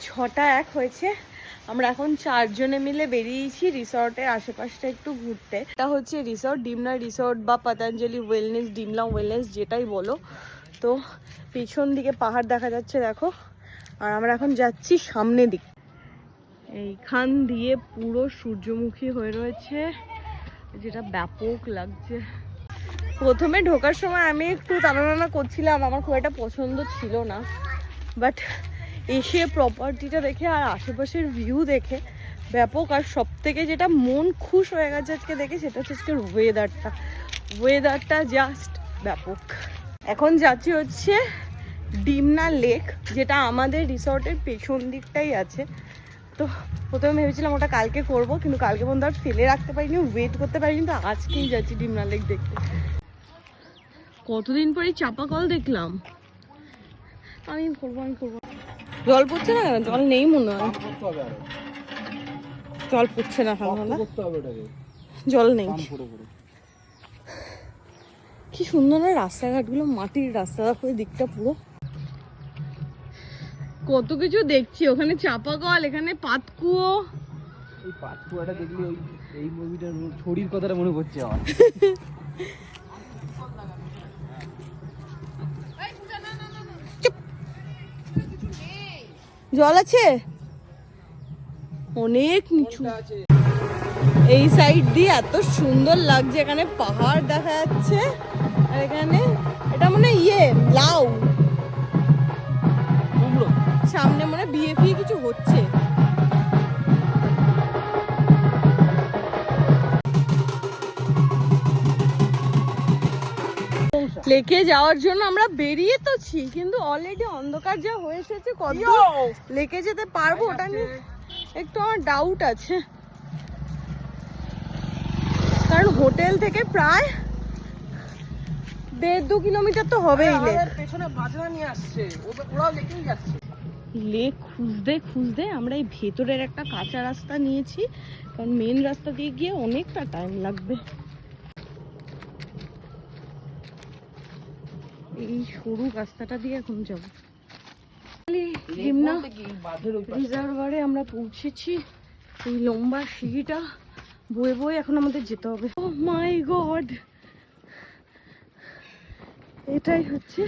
6:01 হয়েছে। আমরা এখন 4 জনে মিলে বেরিয়েছি রিসর্টের আশেপাশটা একটু ঘুরতে। এটা হচ্ছে রিসর্ট, ডিমনা রিসর্ট বা পতঞ্জলি ওয়েলনেস, ডিমলা ওয়েলনেস যেটাই বলো। তো পিছন দিকে পাহাড় দেখা যাচ্ছে দেখো, আর আমরা এখন যাচ্ছি সামনের দিকে। এইখান দিয়ে পুরো সূর্যমুখী হয়ে রয়েছে, যেটা ব্যাপক লাগছে। প্রথমে ঢোকার সময় আমি একটু টানাটানা করছিলাম, আমার খুব একটা পছন্দ ছিল না, বাট এসে প্রপার্টিটা দেখে আর আশেপাশের ভিউ দেখে ব্যাপক। আর সব থেকে যেটা মন খুশ হয়ে গেছে আজকে দেখে, সেটা হচ্ছে আজকের ওয়েদারটা জাস্ট ব্যাপক। এখন যাচ্ছি হচ্ছে ডিমনা লেক, যেটা আমাদের রিসর্টের পেছন দিকটাই আছে। তো প্রথমে ভেবেছিলাম ওটা কালকে করব, কিন্তু কালকে পর্যন্ত আর ফেলে রাখতে পারিনি, ওয়েট করতে পারিনি। তো আজকেই যাচ্ছি ডিমনা লেক দেখতে। কতদিন পরে চাপা কল দেখলাম। আমি করবো। জল পড়ছে না কেন? জল নেই মনে হয়, জল পড়ছে না, জল নেই। কি সুন্দর না রাস্তাঘাটগুলো, মাটির রাস্তা, দেখো দিকটা পুরো। কত কিছু দেখছি, ওখানে চাপা কল, এখানে পাতকুয়ো। এই পাতকুয়াটা দেখলি ওই এই মুভিটার ছড়ির কথাটা মনে পড়ছে আমার। জল আছে অনেক নিচু। এই সাইড দিয়ে এত সুন্দর লাগছে, এখানে পাহাড় দেখা যাচ্ছে, আর এখানে এটা মনে লাউ, সামনে মনে বিয়ে ফিয়ে কিছু হচ্ছে। লেকে যাওয়ার জন্য আমরা বেরিয়ে তোছি, কিন্তু অলরেডি অন্ধকার যা হয়েছে, কত লেকে যেতে পারবো ওটা নিয়ে একটু আমার ডাউট আছে। কারণ হোটেল থেকে প্রায় 1.5-2 কিলোমিটার তো হবেই। পেছনে বাজনা নিয়ে আসছে, ওরাও লেকেই যাচ্ছে। লেক খুঁজতে আমরা এই ভেতরের একটা কাঁচা রাস্তা নিয়েছি, কারণ মেন রাস্তা দিয়ে গিয়ে অনেকটা টাইম লাগবে। এই সরু রাস্তাটা দিয়ে এখন যাবো। রিজার্ভারে আমরা পৌঁছেছি। এই লম্বা সিঁড়িটা বয়ে এখন আমাদের যেতে হবে। ও মাই গড, এটাই হচ্ছে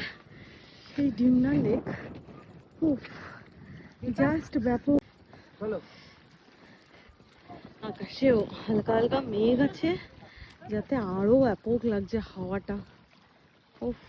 সেই ডিমনা লেক। জাস্ট ব্যাপক। আকাশেও হালকা হালকা মেঘ আছে, যাতে আরো ব্যাপক লাগছে হাওয়াটা। উফ।